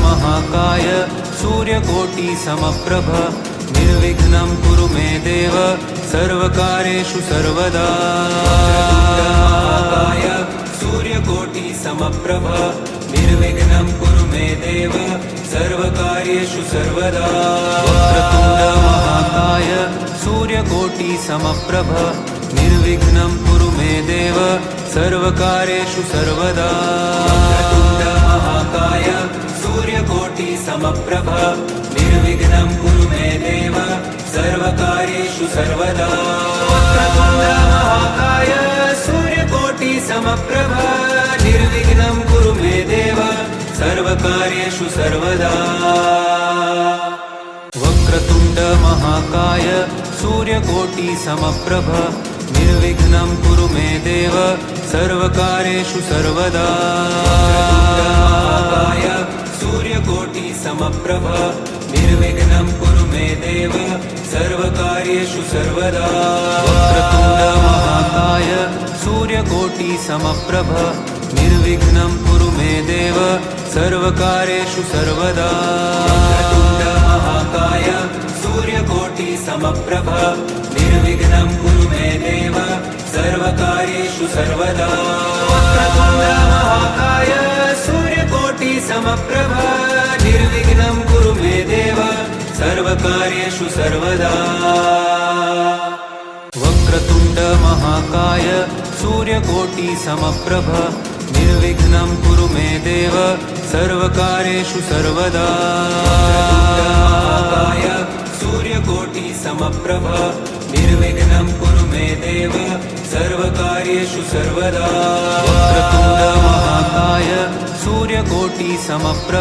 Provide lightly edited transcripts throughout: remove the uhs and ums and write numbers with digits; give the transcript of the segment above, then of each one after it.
महाकाय सूर्यकोटि समप्रभ निर्विघ्नं कुरु मे देव सर्वकार्येषु सर्वदा। महाकाय सूर्यकोटि समप्रभ निर्विघ्नं कुरु मे देव सर्वकार्येषु सर्वदा। वक्रतुण्ड महाकाय सूर्यकोटि समप्रभ निर्विघ्नं कुरु मे देव सर्वकार्येषु सर्वदा। वक्रतुण्ड महाकाय सूर्यकोटि समप्रभ निर्विघ्नं कुरु मे देव सर्वकार्येषु सर्वदा। वक्रतुण्ड महाकाय सूर्यकोटि समप्रभ निर्विघ्नं कुरु मे देव सर्वकार्येषु सर्वदा। वक्रतुण्ड महाकाय सूर्यकोटि समप्रभ निर्विघ्नं कुरु मे देव सर्वकार्येषु सर्वदा। महाकाय सूर्यकोटि समप्रभ निर्विघ्नं कुरु मे देव सर्वकार्येषु सर्वदा। वक्रतुण्ड महाकाय सूर्यकोटि समप्रभ निर्विघ्नं कुरु मे देव सर्वकार्येषु सर्वदा। वक्रतुण्ड महाकाय सूर्यकोटि समप्रभ निर्विघ्नं कुरु मे देव सर्वकार्येषु सर्वदा। वक्रतुण्ड महाकाय सूर्यकोटि समप्रभ निर्विघ्नं कुरु मे देव सर्वकार्येषु सर्वदा। वक्रतुण्ड महाकाय सूर्यकोटि समप्रभ निर्विघ्नं कुरु मे देव सर्वकार्येषु सर्वदा। महाकाय सूर्यकोटि समप्रभ निर्विघ्नं कुरु मे देव सर्वकार्येषु सर्वदा। वक्रतुण्ड महाकाय सूर्यकोटि समप्रभ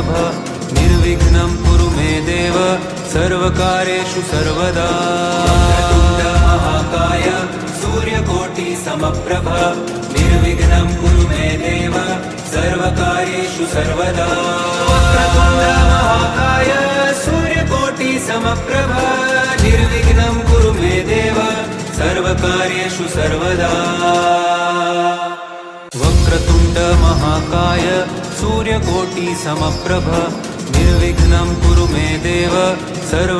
निर्विघ्नं कुरु मे देव सर्वकार्येषु सर्वदा। वक्रतुण्ड महाकाय सूर्यकोटि समप्रभ निर्विघ्नं कुरु मे देव सर्वकार्येषु सर्वदा। वक्रतुण्ड महाकाय सूर्यकोटि समप्रभ निर्विघ्नं कुरु मे देव सर्वकार्येषु सर्वदा। वक्रतुण्ड महाकाय सूर्यकोटि समप्रभ निर्विघ्नं कुरु मे देव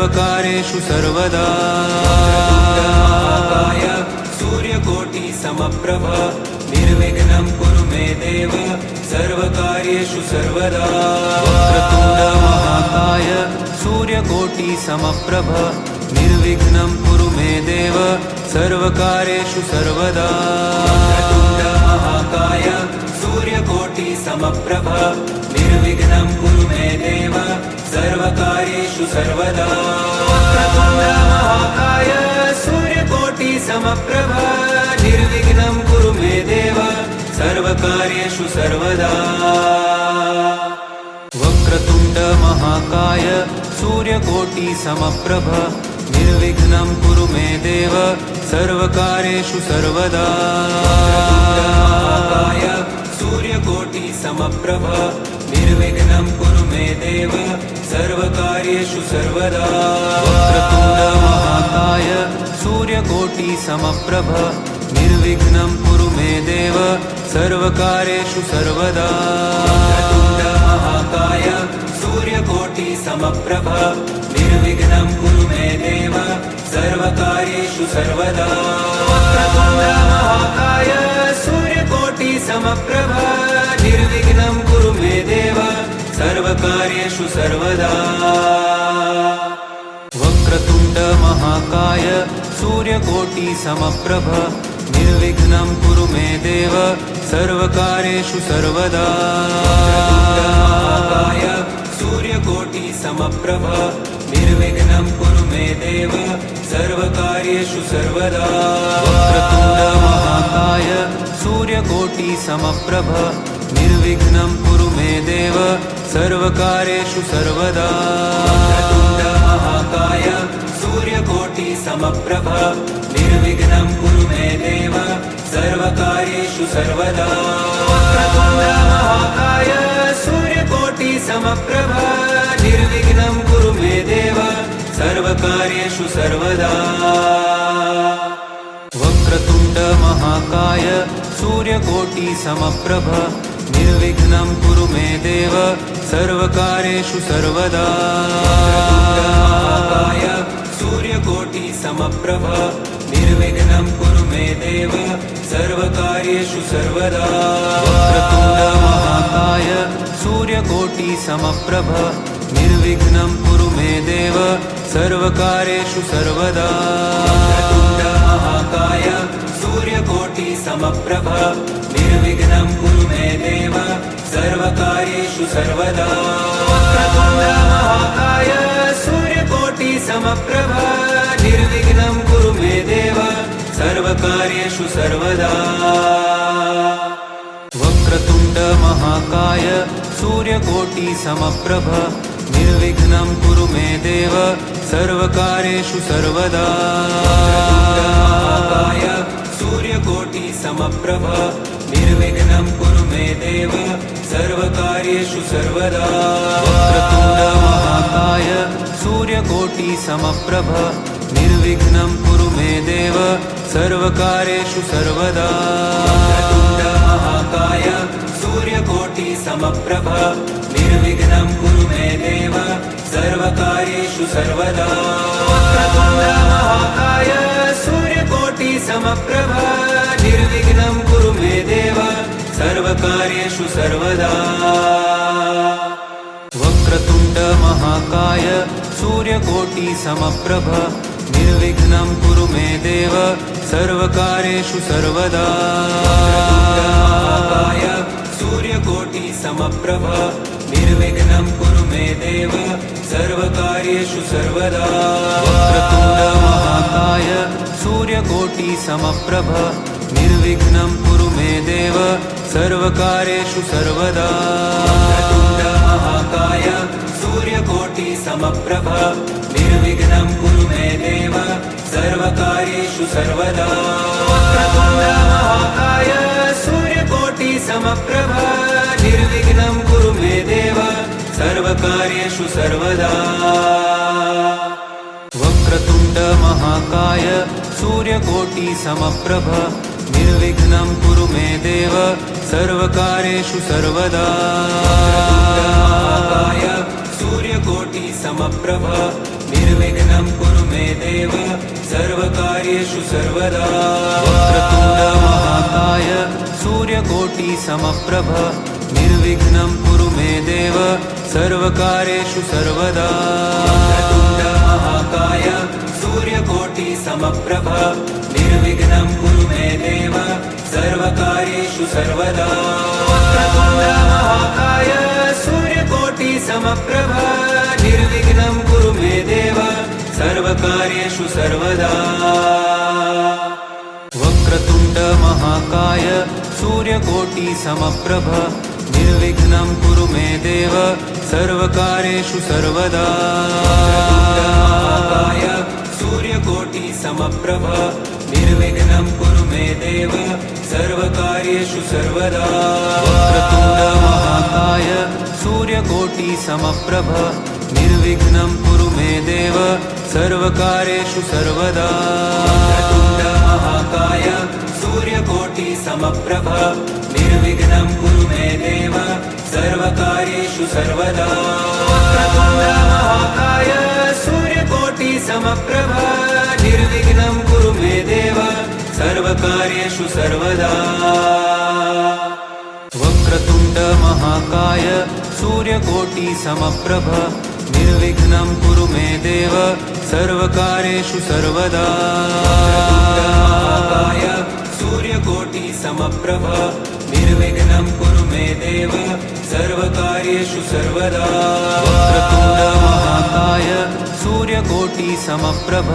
सर्वकार्येषु सर्वदा। महाकाय सूर्यकोटि समप्रभ निर्विघ्नं कुरु मे देव सर्वकार्येषु सर्वदा। वक्रतुण्ड महाकाय सूर्यकोटि समप्रभ निर्विघ्नं कुरु मे देव सर्वकार्येषु सर्वदा। वक्रतुण्ड महाकाय सूर्यकोटि समप्रभ निर्विघ्नं कुरु मे देव सर्वकार्येषु सर्वदा। वक्रतुण्ड महाकाय सूर्यकोटि समप्रभ निर्विघ्नं कुरु मे देव सर्वकार्येषु सर्वदा। वक्रतुण्ड महाकाय सूर्यकोटि समप्रभ निर्विघ्नं कुरु मे देव सर्वकार्येषु सर्वदा। महाकाय सूर्यकोटि समप्रभ निर्विघ्नं कुरु मे देव सर्वकार्येषु सर्वदा। वक्रतुण्ड महाकाय सूर्यकोटि समप्रभ निर्विघ्नं कुरु मे देव सर्वकार्येषु सर्वदा। वक्रतुण्ड महाकाय सूर्यकोटि समप्रभ निर्विघ्नं कुरु मे देव सर्वकार्येषु सर्वदा। वक्रतुण्ड महाकाय सूर्यकोटि समप्रभ निर्विघ्नं कुरु मे देव सर्वकार्येषु सर्वदा। वक्रतुण्ड महाकाय सूर्यकोटि समप्रभ निर्विघ्नं कुरु मे देव सर्वकार्येषु सर्वदा। महाकाय सूर्यकोटि समप्रभ निर्विघ्नं कुरु मे देव सर्वकार्येषु सर्वदा। वक्रतुण्ड महाकाय सूर्यकोटि समप्रभ निर्विघ्नं कुरु मे देव सर्वकार्येषु सर्वदा। वक्रतुण्ड महाकाय सूर्यकोटि समप्रभ निर्विघ्नं कुरु मे देव सर्वकार्येषु सर्वदा। वक्रतुण्ड महाकाय सूर्यकोटि समप्रभ निर्विघ्नं कुरु मे देव सर्वकार्येषु सर्वदा। वक्रतुण्ड महाकाय सूर्यकोटि समप्रभ निर्विघ्नं कुरु मे देव सर्वकार्येषु सर्वदा वक्रतुण्डमहाकाय सूर्यकोटिसमप्रभ निर्विघ्नं कुरु मे देव सर्वकार्येषु सर्वदा वक्रतुण्डमहाकाय सूर्यकोटिसमप्रभ निर्विघ्नं कुरु मे देव सर्वकार्येषु सर्वदा वक्रतुण्डमहाकाय सूर्यकोटिसमप्रभ निर्विघ्नं कुरु मे देव सर्वकार्येषु सर्वदा वक्रतुण्डमहाकाय सूर्यकोटिसमप्रभ निर्विघ्नं कुरु मे देव सर्वकार्येषु सर्वदा वक्रतुण्डमहाकाय सूर्यकोटिसमप्रभ निर्विघ्नं कुरु मे देव सर्वकार्येषु सर्वदा वक्रतुण्डमहाकाय सूर्यकोटिसमप्रभ निर्विघ्नं कुरु मे देव सर्वकार्येषु सर्वदा वक्रतुण्डमहाकाय सूर्यकोटिसमप्रभ निर्विघ्नं कुरु मे देव सर्वकार्येषु सर्वदा वक्रतुण्डमहाकाय सूर्यकोटिसमप्रभ निर्विघ्नं कुरु मे देव सर्वकार्येषु सर्वदा वक्रतुण्डमहाकाय सूर्यकोटिसमप्रभ निर्विघ्नं कुरु मे देव सर्वकार्येषु सर्वदा वक्रतुण्डमहाकाय सूर्यकोटिसमप्रभ निर्विघ्नं कुरु मे देव सर्वकार्येषु सर्वदा वक्रतुण्डमहाकाय सूर्यकोटिसमप्रभ निर्विघ्नं कुरु मे देव सर्वकार्येषु सर्वदा वक्रतुण्डमहाकाय सूर्यकोटिसमप्रभ निर्विघ्नं कुरु मे देव सर्वकार्येषु सर्वदा वक्रतुण्डमहाकाय सूर्यकोटिसमप्रभ निर्विघ्नं कुरु मे देव सर्वकार्येषु सर्वदा वक्रतुण्डमहाकाय सूर्यकोटिसमप्रभ निर्विघ्नं कुरु मे देव सर्वकार्येषु सर्वदा वक्रतुण्डमहाकाय सूर्यकोटिसमप्रभ निर्विघ्नं कुरु मे देव सर्वकार्येषु सर्वदा वक्रतुण्डमहाकाय सूर्यकोटिसमप्रभ निर्विघ्नं कुरु मे देव सर्वकार्येषु सर्वदा वक्रतुण्डमहाकाय सूर्यकोटिसमप्रभ निर्विघ्नं कुरु मे देव सर्वकार्येषु सर्वदा वक्रतुण्डमहाकाय सूर्यकोटिसमप्रभ निर्विघ्नं कुरु मे देव सर्वकार्येषु सर्वदा वक्रतुण्डमहाकाय सूर्यकोटिसमप्रभ निर्विघ्नं कुरु मे देव सर्वकार्येषु सर्वदा वक्रतुण्डमहाकाय सूर्यकोटिसमप्रभ निर्विघ्नं कुरु मे देव सर्वकार्येषु सर्वदा वक्रतुण्डमहाकाय सूर्यकोटिसमप्रभ निर्विघ्नं कुरु मे देव सर्वकार्येषु सर्वदा वक्रतुण्डमहाकाय सूर्यकोटिसमप्रभ निर्विघ्नं कुरु मे देव सर्वकार्येषु सर्वदा वक्रतुण्डमहाकाय सूर्यकोटिसमप्रभ निर्विघ्नं कुरु मे देव सर्वकार्येषु सर्वदा वक्रतुण्डमहाकाय सूर्यकोटिसमप्रभ निर्विघ्नं कुरु मे देव सर्वकार्येषु सर्वदा वक्रतुण्डमहाकाय सूर्यकोटिसमप्रभ निर्विघ्नं कुरु मे देव सर्वकार्येषु सर्वदा वक्रतुण्डमहाकाय सूर्यकोटिसमप्रभ निर्विघ्नं कुरु मे देव सर्वकार्येषु सर्वदा वक्रतुण्डमहाकाय सूर्यकोटिसमप्रभ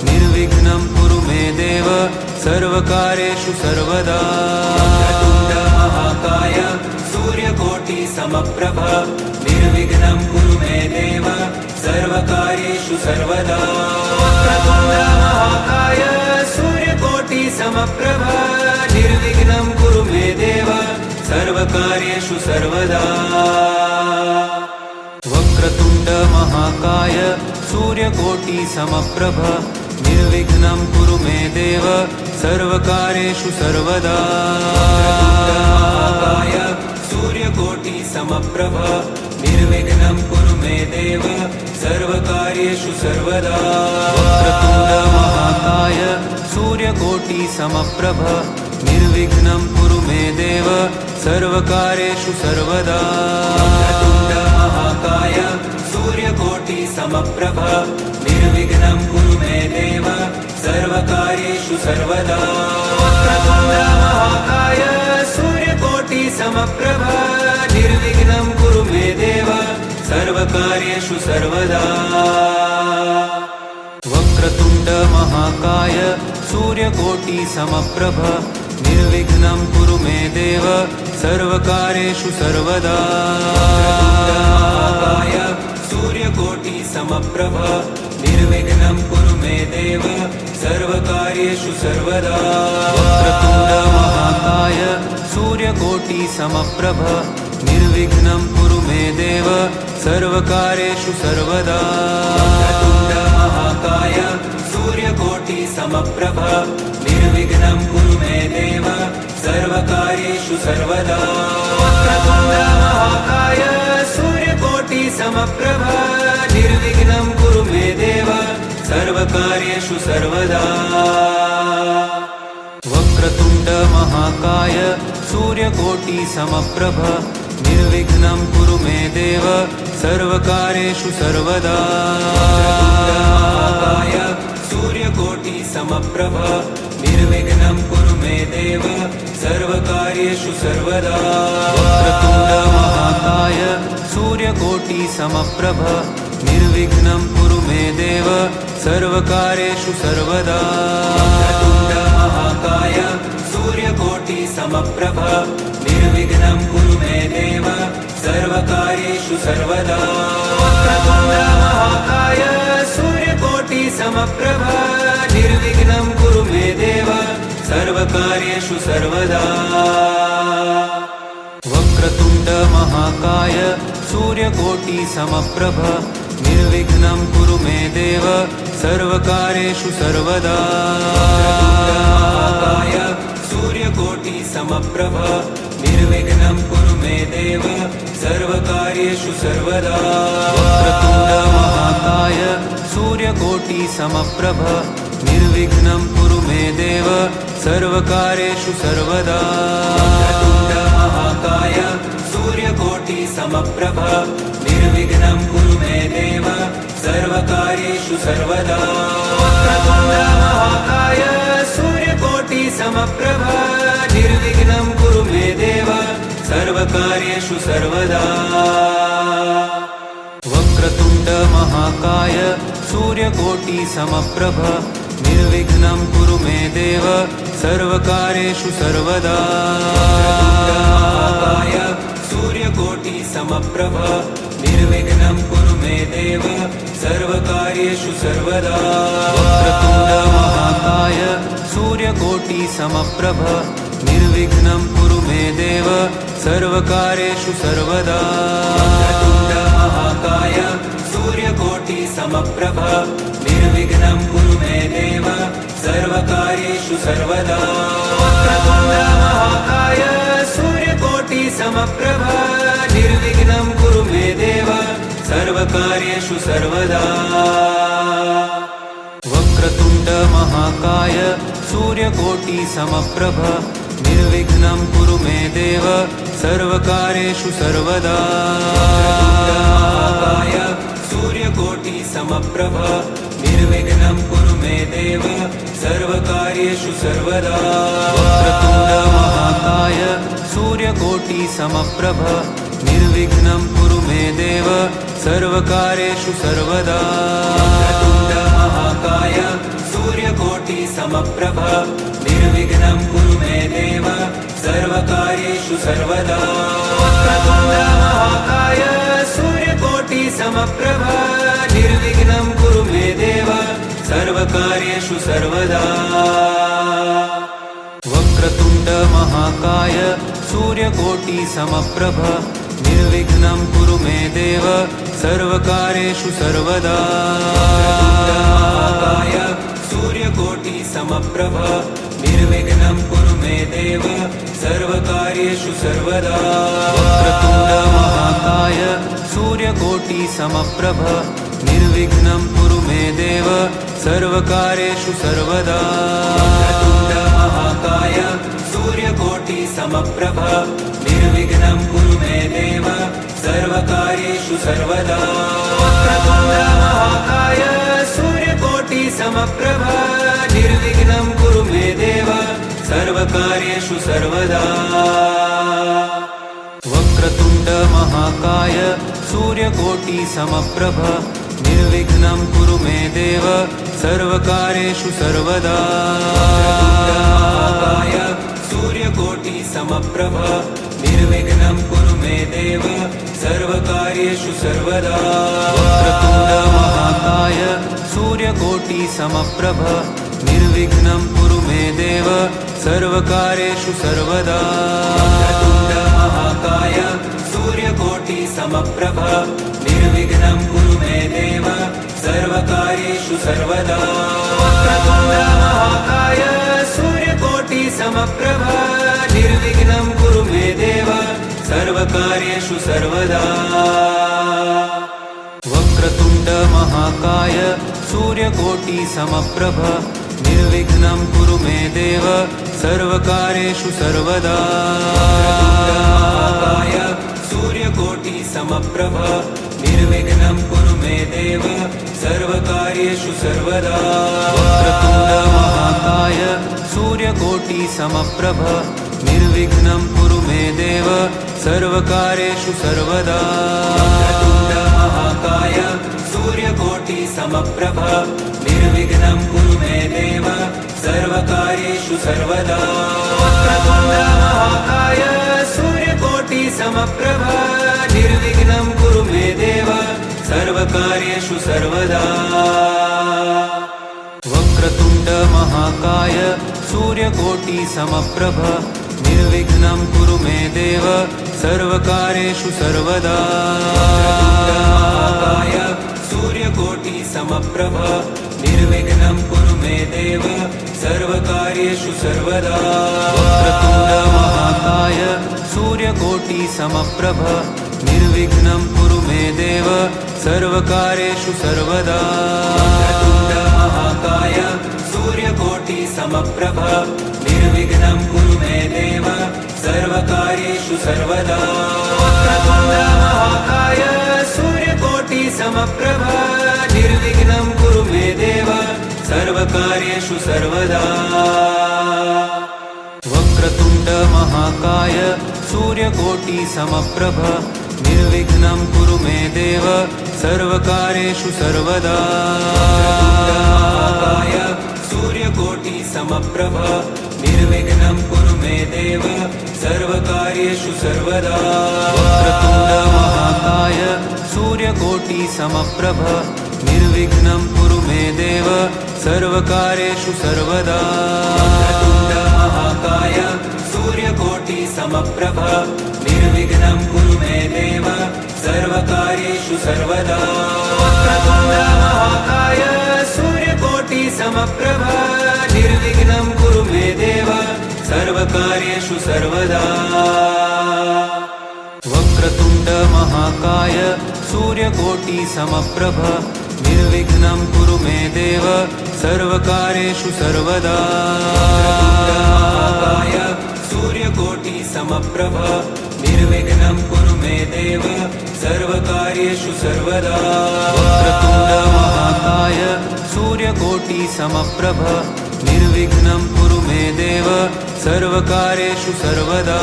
निर्विघ्नं कुरु मे देव सर्वकार्येषु सर्वदा वक्रतुण्डमहाकाय सूर्यकोटिसमप्रभ निर्विघ्नं कुरु मे देव सर्वकार्येषु सर्वदा वक्रतुण्डमहाकाय सूर्यकोटिसमप्रभ निर्विघ्नं कुरु मे देव सर्वकार्येषु सर्वदा वक्रतुण्डमहाकाय सूर्यकोटिसमप्रभ निर्विघ्नं कुरु मे देव सर्वकार्येषु सर्वदा वक्रतुण्डमहाकाय सूर्यकोटि समप्रभ निर्विघ्नं कुरु मे देव सर्वकार्येषु सर्वदा वक्रतुण्ड महाकाय सूर्यकोटि समप्रभ निर्विघ्नं कुरु मे देव सर्वकार्येषु सर्वदा वक्रतुण्ड महाकाय सूर्यकोटि समप्रभ निर्विघ्नं कुरु मे देव सर्वकार्येषु सर्वदा वक्रतुण्ड महाकाय सूर्यकोटि समप्रभ निर्विघ्नं कुरु मे देव सर्वकार्येषु सर्वदा वक्रतुण्ड महाकाय सूर्यकोटि समप्रभ निर्विघ्नं कुरु मे देव सर्वकार्येषु सर्वदा वक्रतुण्ड महाकाय सूर्यकोटि समप्रभ निर्विघ्नं कुरु मे देव सर्वकार्येषु सर्वदा वक्रतुण्ड महाकाय सूर्यकोटि समप्रभ निर्विघ्नं कुरु मे देव सर्वकार्येषु सर्वदा वक्रतुण्ड महाकाय सूर्यकोटि समप्रभ निर्विघ्नं कुरु मे देव सर्वकार्येषु सर्वदा वक्रतुण्ड महाकाय सूर्यकोटि समप्रभ निर्विघ्नं कुरु मे देव सर्वकार्येषु सर्वदा वक्रतुण्ड महाकाय सूर्यकोटि समप्रभ निर्विघ्नं कुरु मे देव सर्वकार्येषु सर्वदा वक्रतुण्ड महाकाय सूर्यकोटि समप्रभ निर्विघ्नं कुरु मे देव सर्वकार्येषु सर्वदा वक्रतुण्ड महाकाय सूर्यकोटि समप्रभ निर्विघ्नं कुरु मे देव सर्वकार्येषु सर्वदा वक्रतुण्ड महाकाय सूर्यकोटि समप्रभ निर्विघ्नं कुरु मे देव सर्वकार्येषु सर्वदा वक्रतुण्ड महाकाय सूर्यकोटि समप्रभ निर्विघ्नं कुरु मे देव सर्वकार्येषु सर्वदा वक्रतुण्ड महाकाय सूर्यकोटि समप्रभ निर्विघ्नं कुरु मे देव सर्वकार्येषु सर्वदा वक्रतुण्ड महाकाय सूर्यकोटि समप्रभ निर्विघ्नं कुरु मे देव सर्वकार्येषु सर्वदा वक्रतुण्ड महाकाय सूर्यकोटि समप्रभ निर्विघ्नं कुरु मे देव सर्वकार्येषु सर्वदा वक्रतुण्ड महाकाय सूर्यकोटि समप्रभ निर्विघ्नं कुरु मे देव सर्वकार्येषु सर्वदा वक्रतुण्ड महाकाय सूर्यकोटि समप्रभ निर्विघ्नं कुरु मे देव सर्वकार्येषु सर्वदा वक्रतुण्ड महाकाय सूर्यकोटि समप्रभ निर्विघ्नं कुरु मे देव सर्वकार्येषु सर्वदा वक्रतुण्ड महाकाय सूर्यकोटि समप्रभ निर्विघ्नं कुरु मे देव सर्वकार्येषु सर्वदा वक्रतुण्ड महाकाय सूर्यकोटि समप्रभ निर्विघ्नं कुरु मे देव सर्वकार्येषु सर्वदा वक्रतुण्ड महाकाय सूर्यकोटि समप्रभ निर्विघ्नं कुरु मे देव सर्वकार्येषु सर्वदा वक्रतुण्ड महाकाय सूर्यकोटि समप्रभ निर्विघ्नं कुरु मे देव सर्वकार्येषु सर्वदा वक्रतुण्ड महाकाय सूर्यकोटि समप्रभ निर्विघ्नं कुरु मे देव सर्वकार्येषु सर्वदा वक्रतुण्ड महाकाय सूर्यकोटि समप्रभ निर्विघ्नं कुरु मे देव सर्वकार्येषु सर्वदा वक्रतुण्ड महाकाय सूर्यकोटि समप्रभ निर्विघ्नं कुरु मे देव सर्वकार्येषु सर्वदा वक्रतुण्ड महाकाय सूर्यकोटि समप्रभ निर्विघ्नं कुरु मे देव सर्वकार्येषु सर्वदा वक्रतुण्ड महाकाय सूर्यकोटि समप्रभ निर्विघ्नं कुरु मे देव सर्वकार्येषु सर्वदा वक्रतुण्ड महाकाय सूर्यकोटि समप्रभ निर्विघ्नं कुरु मे देव सर्वकार्येषु सर्वदा वक्रतुण्ड महाकाय सूर्यकोटि समप्रभ निर्विघ्नं कुरु मे देव देव सर्वकार्येषु सर्वदा वक्रतुण्ड महाकाय सूर्यकोटि समप्रभ निर्विघ्नं कुरु मे देव सर्वकार्येषु सर्वदा वक्रतुण्ड महाकाय सूर्यकोटि समप्रभ निर्विघ्नं कुरु मे देव सर्वकार्येषु सर्वदा वक्रतुण्ड महाकाय सूर्यकोटि समप्रभ निर्विघ्नं कुरु मे देव सर्वकार्येषु सर्वदा वक्रतुण्ड महाकाय सूर्यकोटि समप्रभ निर्विघ्नं कुरु मे देव सर्वकार्येषु सर्वदा वक्रतुण्ड महाकाय सूर्यकोटि समप्रभ निर्विघ्नं कुरु मे देव सर्वकार्येषु सर्वदा वक्रतुण्ड महाकाय सूर्यकोटि समप्रभ निर्विघ्नं कुरु मे देव सर्वकार्येषु सर्वदा वक्रतुण्ड महाकाय सूर्यकोटि समप्रभ निर्विघ्नं कुरु मे देव सर्वकार्येषु सर्वदा वक्रतुण्ड महाकाय सूर्यकोटि समप्रभ निर्विघ्नं कुरु मे देव सर्वकार्येषु सर्वदा वक्रतुण्ड महाकाय सूर्यकोटि समप्रभ निर्विघ्नं कुरु मे देव सर्वकार्येषु सर्वदा वक्रतुण्ड महाकाय सूर्यकोटि समप्रभ निर्विघ्नं कुरु मे देव सर्वकार्येषु सर्वदा वक्रतुण्ड महाकाय सूर्यकोटि समप्रभ निर्विघ्नं कुरु मे देव सर्वकार्येषु सर्वदा वक्रतुण्ड महाकाय सूर्यकोटि समप्रभ निर्विघ्नं कुरु मे देव सर्वकार्येषु सर्वदा वक्रतुण्ड महाकाय सूर्यकोटि समप्रभ निर्विघ्नं कुरु मे देव सर्वकार्येषु सर्वदा वक्रतुण्ड महाकाय सूर्यकोटि समप्रभ निर्विघ्नं कुरु मे देव सर्वकार्येषु सर्वदा वक्रतुण्ड महाकाय सूर्यकोटि समप्रभ निर्विघ्नं कुरु मे देव सर्वकार्येषु सर्वदा वक्रतुण्ड महाकाय सूर्यकोटि समप्रभ निर्विघ्नं कुरु मे देव सर्वकार्येषु सर्वदा वक्रतुण्ड महाकाय सूर्यकोटि समप्रभ निर्विघ्नं कुरु मे देव सर्वकार्येषु सर्वदा वक्रतुण्ड महाकाय सूर्यकोटि समप्रभ निर्विघ्नं कुरु मे देव सर्वकार्येषु सर्वदा वक्रतुण्ड महाकाय सूर्यकोटि समप्रभ निर्विघ्नं कुरु मे देव सर्वकार्येषु सर्वदा वक्रतुण्ड महाकाय सूर्यकोटि समप्रभ निर्विघ्नं कुरु मे देव सर्वकार्येषु सर्वदा वक्रतुण्ड महाकाय सूर्यकोटि समप्रभ निर्विघ्नं कुरु मे देव सर्वकार्येषु सर्वदा वक्रतुण्ड महाकाय सूर्यकोटि समप्रभ निर्विघ्नं कुरु मे देव सर्वकार्येषु सर्वदा वक्रतुण्ड महाकाय सूर्यकोटि समप्रभ निर्विघ्नं कुरु मे देव सर्वकार्येषु सर्वदा वक्रतुण्ड महाकाय सूर्यकोटि समप्रभ निर्विघ्नं कुरु मे देव सर्वकार्येषु सर्वदा वक्रतुण्ड महाकाय सूर्यकोटि समप्रभ निर्विघ्नं कुरु मे देव सर्वकार्येषु सर्वदा वक्रतुण्ड महाकाय सूर्यकोटि समप्रभ निर्विघ्नं कुरु मे देव सर्वकार्येषु सर्वदा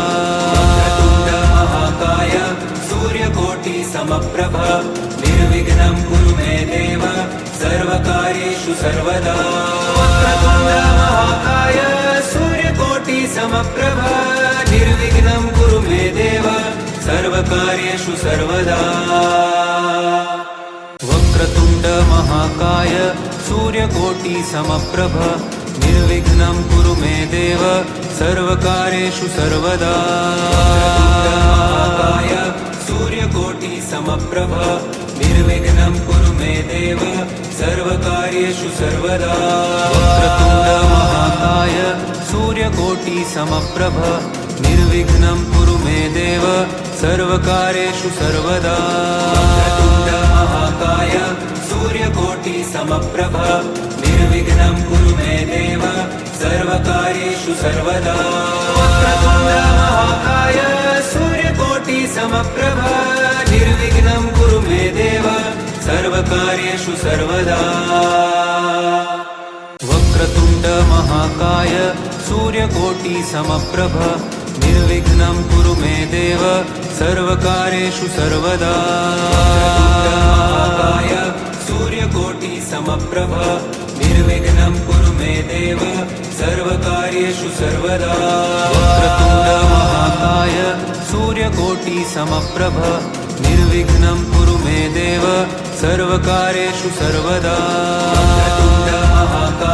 वक्रतुण्ड महाकाय सूर्यकोटि समप्रभ निर्विघ्नं कुरु मे देव सर्वकार्येषु सर्वदा वक्रतुण्ड महाकाय सूर्यकोटि समप्रभ निर्विघ्नं कुरु मे देव सर्वकार्येषु सर्वदा वक्रतुण्ड महाकाय सूर्यकोटि समप्रभ निर्विघ्नं कुरु मे देव सर्वकार्येषु सर्वदा वक्रतुण्ड महाकाय सूर्यकोटि समप्रभ निर्विघ्नं कुरु मे देव सर्वकार्येषु सर्वदा वक्रतुण्ड महाकाय सूर्यकोटि समप्रभ निर्विघ्नं कुरु मे देव सर्वकार्येषु सर्वदा वक्रतुण्ड महाकाय सूर्यकोटि समप्रभ निर्विघ्नं कुरु मे देव सर्वकार्येषु सर्वदा वक्रतुण्ड महाकाय सूर्यकोटि समप्रभ निर्विघ्नं कुरु मे देव सर्वकार्येषु सर्वदा वक्रतुण्ड महाकाय सूर्यकोटि समप्रभ निर्विघ्नं कुरु मे देव सर्वकार्येषु सर्वदा वक्रतुण्ड महाकाय सूर्यकोटि समप्रभ निर्विघ्नं कुरु मे देव सर्वकार्येषु सर्वदा वक्रतुण्ड महाकाय सूर्यकोटि समप्रभ निर्विघ्नं कुरु मे देव सर्वकार्येषु सर्वदा वक्रतुण्ड महाकाय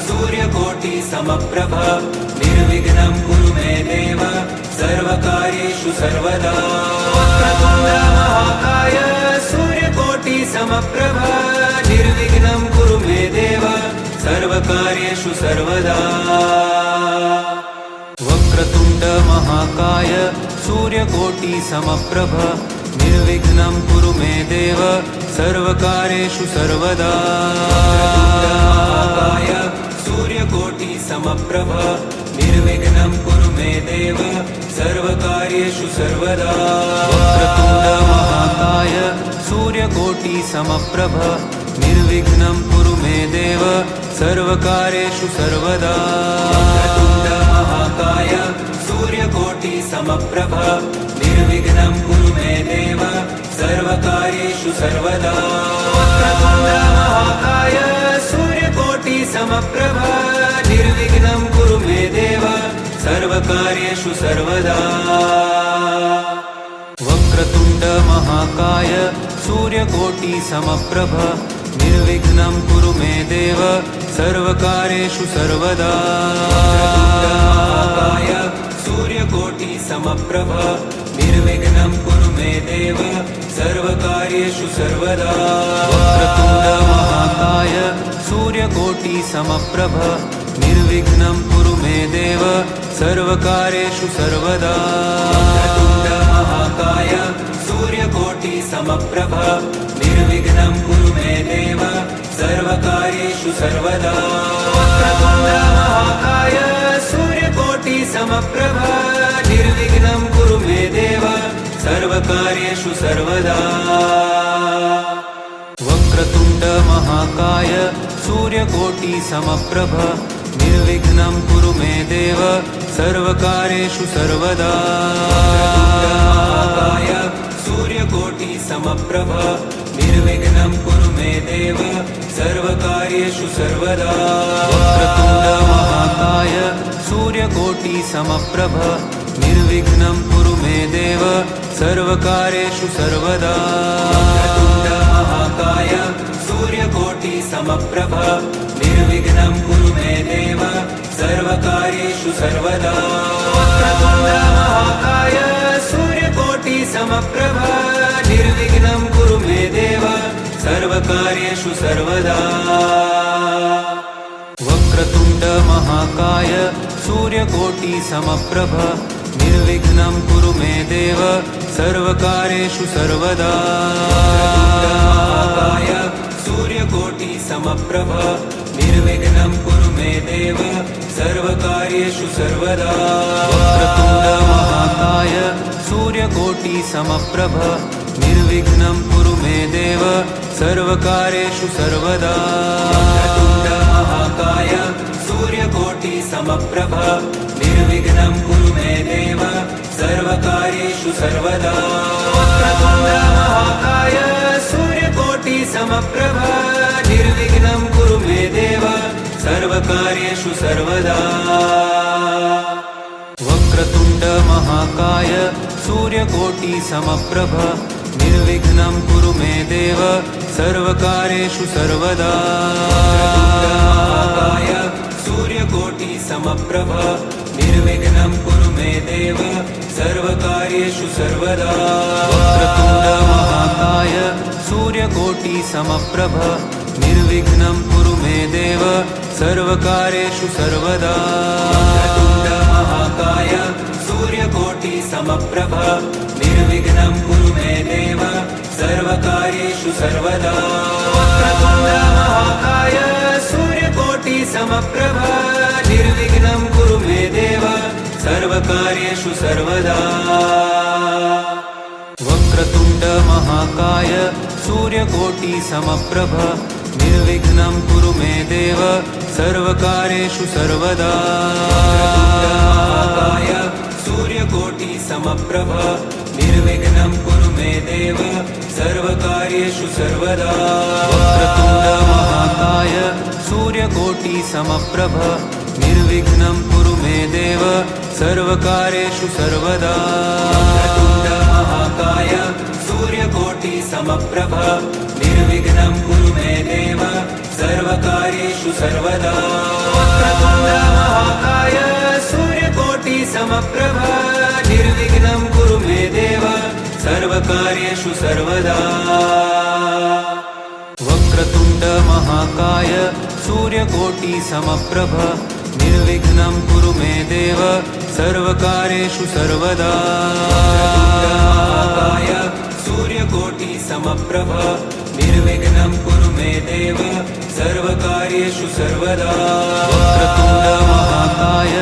सूर्यकोटि समप्रभ निर्विघ्नं कुरु मे देव सर्वकार्येषु सर्वदा वक्रतुण्ड महाकाय सूर्यकोटि समप्रभ निर्विघ्नं कुरु मे देव सर्वकार्येषु सर्वदा वक्रतुण्ड महाकाय सूर्यकोटि समप्रभ निर्विघ्नं कुरु मे देव सर्वकार्येषु सर्वदा वक्रतुण्ड महाकाय सूर्यकोटि समप्रभ निर्विघ्नं कुरु मे देव सर्वकार्येषु सर्वदा वक्रतुण्ड महाकाय सूर्यकोटि समप्रभ निर्विघ्नं कुरु मे देव सर्वकार्येषु सर्वदा वक्रतुण्ड महाकाय सूर्यकोटि समप्रभ निर्विघ्नं कुरु मे देव सर्वकार्येषु सर्वदा वक्रतुण्ड महाकाय सूर्यकोटि समप्रभ निर्विघ्नं कुरु मे देव सर्वकार्येषु सर्वदा वक्रतुण्ड महाकाय सूर्यकोटि समप्रभ निर्विघ्नं कुरु मे देव सर्वकार्येषु सर्वदा वक्रतुण्ड महाकाय सूर्यकोटि समप्रभ निर्विघ्नं कुरु मे देव सर्वकार्येषु सर्वदा वक्रतुण्ड महाकाय सूर्यकोटि समप्रभ निर्विघ्नं कुरु मे देव सर्वकार्येषु सर्वदा वक्रतुण्ड महाकाय सूर्यकोटि समप्रभ निर्विघ्नं कुरु मे देव सर्वकार्येषु सर्वदा वक्रतुण्ड महाकाय सूर्यकोटि समप्रभ निर्विघ्नं कुरु मे देव सर्वकार्येषु सर्वदा वक्रतुण्ड महाकाय सूर्यकोटि समप्रभ निर्विघ्नं कुरु मे देव सर्वकार्येषु सर्वदा वक्रतुण्ड महाकाय सूर्यकोटि समप्रभ निर्विघ्नं कुरु मे देव सर्वकार्येषु सर्वदा वक्रतुण्ड महाकाय सूर्यकोटि समप्रभ निर्विघ्नं कुरु मे देव सर्वकार्येषु सर्वदा वक्रतुण्ड महाकाय सूर्यकोटि समप्रभ निर्विघ्नं कुरु मे देव सर्वकार्येषु सर्वदा वक्रतुण्ड महाकाय सूर्यकोटि समप्रभ निर्विघ्नं कुरु मे देव सर्वकार्येषु सर्वदा वक्रतुण्ड महाकाय सूर्यकोटि समप्रभ निर्विघ्नं कुरु मे देव सर्वकार्येषु सर्वदा वक्रतुण्ड महाकाय सूर्यकोटि समप्रभ निर्विघ्नं कुरु मे देव सर्वकार्येषु सर्वदा वक्रतुण्ड महाकाय सूर्यकोटि समप्रभ निर्विघ्नं कुरु मे देव सर्वकार्येषु सर्वदा वक्रतुण्ड महाकाय सूर्यकोटि समप्रभ निर्विघ्नं कुरु मे देव सर्वकार्येषु सर्वदा वक्रतुण्ड महाकाय सूर्यकोटि समप्रभ निर्विघ्नं कुरु मे देव सर्वकार्येषु सर्वदा वक्रतुण्ड महाकाय सूर्यकोटि समप्रभ निर्विघ्नं कुरु मे देव सर्वकार्येषु सर्वदा वक्रतुण्ड महाकाय सूर्यकोटि समप्रभ निर्विघ्नं कुरु मे देव सर्वकार्येषु सर्वदा वक्रतुण्ड महाकाय सूर्यकोटि सूर्यकोटि समप्रभ निर्विघ्नं कुरु मे देव सर्वकार्येषु सर्वदा वक्रतुण्ड महाकाय सूर्यकोटि समप्रभ निर्विघ्नं कुरु मे देव सर्वकार्येषु सर्वदा वक्रतुण्ड महाकाय सूर्यकोटि समप्रभ निर्विघ्नं कुरु मे देव सर्वकार्येषु सर्वदा वक्रतुण्ड महाकाय सूर्यकोटि समप्रभ निर्विघ्नं कुरु मे देव सर्वकार्येषु सर्वदा महाकाय सूर्यकोटि समप्रभ निर्विघ्नं कुरु मे देव सर्वकार्येषु सर्वदा वक्रतुण्ड महाकाय सूर्यकोटि समप्रभ निर्विघ्नं कुरु मे देव सर्वकार्येषु सर्वदा वक्रतुण्ड महाकाय सूर्यकोटि समप्रभ निर्विघ्नं कुरु मे देव सर्वकार्येषु सर्वदा वक्रतुण्ड महाकाय सूर्यकोटि समप्रभ निर्विघ्नं कुरु मे देव सर्वकार्येषु सर्वदा वक्रतुण्ड महाकाय सूर्यकोटि समप्रभ निर्विघ्नं कुरु मे देव सर्वकार्येषु सर्वदा महाकाय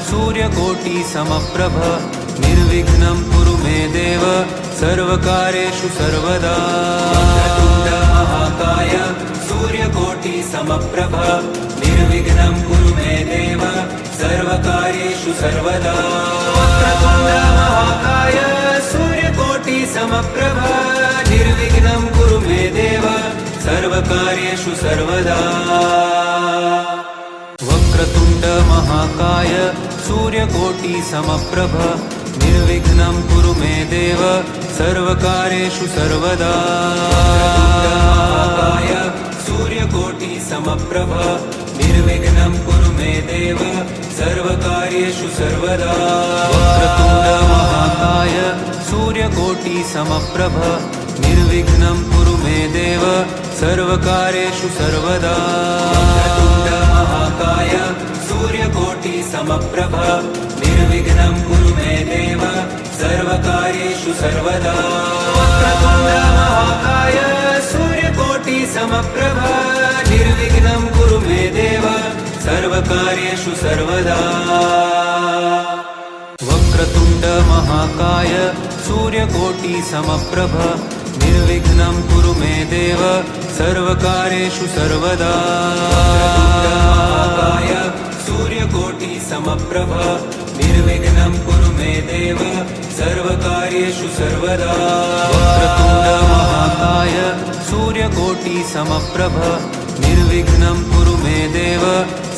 सूर्यकोटि समप्रभ निर्विघ्नं कुरु मे देव सर्वकार्येषु सर्वदा वक्रतुण्ड महाकाय सूर्यकोटि समप्रभ निर्विघ्नं कुरु मे देव सर्वकार्येषु सर्वदा वक्रतुण्ड महाकाय सूर्यकोटि समप्रभ निर्विघ्नं कुरु मे देव सर्वकार्येषु सर्वदा वक्रतुण्ड महाकाय सूर्यकोटि समप्रभ निर्विघ्नं कुरु मे देव सर्वकार्येषु सर्वदा वक्रतुण्ड महाकाय सूर्यकोटि समप्रभ निर्विघ्नं कुरु मे देव सर्वकार्येषु सर्वदा महाकाय सूर्यकोटि समप्रभ निर्विघ्नं कुरु मे देव सर्वकार्येषु सर्वदा वक्रतुण्ड महाकाय सूर्यकोटि समप्रभ निर्विघ्नं कुरु मे देव सर्वकार्येषु सर्वदा वक्रतुण्ड महाकाय सूर्यकोटि समप्रभ निर्विघ्नं कुरु मे देव सर्वकार्येषु सर्वदा वक्रतुण्ड महाकाय सूर्यकोटि समप्रभ निर्विघ्नं कुरु मे देव सर्वकार्येषु सर्वदा वक्रतुण्ड महाकाय सूर्यकोटि समप्रभ निर्विघ्नं कुरु मे देव सर्वकार्येषु सर्वदा महाकाय सूर्यकोटि समप्रभ निर्विघ्नं कुरु मे देव सर्वकार्येषु सर्वदा वक्रतुण्ड महाकाय सूर्यकोटि समप्रभ निर्विघ्नं कुरु मे देव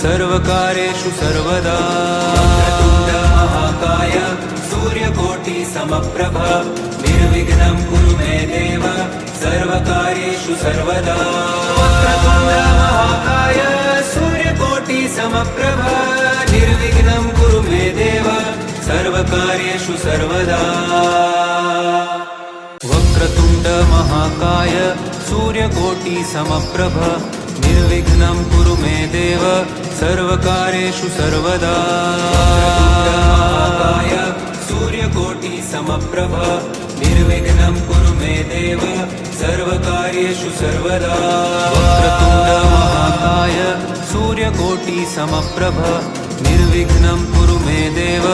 सर्वकार्येषु सर्वदा वक्रतुण्ड महाकाय सूर्यकोटि समप्रभ निर्विघ्नं कुरु मे देव सर्वकार्येषु सर्वदा वक्रतुण्ड महाकाय सूर्यकोटि समप्रभ निर्विघ्नं कुरु मे देव सर्वकार्येषु सर्वदा वक्रतुण्ड महाकाय सूर्यकोटि समप्रभ निर्विघ्नं कुरु मे देव सर्वकार्येषु सर्वदा महाकाय सूर्यकोटि समप्रभ निर्विघ्नं कुरु मे देव सर्वकार्येषु सर्वदा वक्रतुण्ड महाकाय सूर्यकोटि समप्रभ निर्विघ्नं कुरु मे देव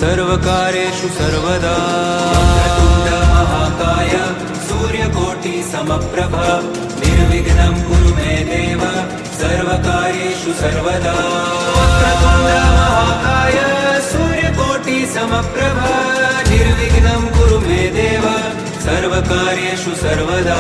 सर्वकार्येषु सर्वदा वक्रतुण्ड महाकाय सूर्यकोटि समप्रभ निर्विघ्नं कुरु मे देव सर्वकार्येषु सर्वदा वक्रतुण्ड महाकाय सूर्यकोटि समप्रभ निर्विघ्नं कुरु मे देव सर्वकार्येषु सर्वदा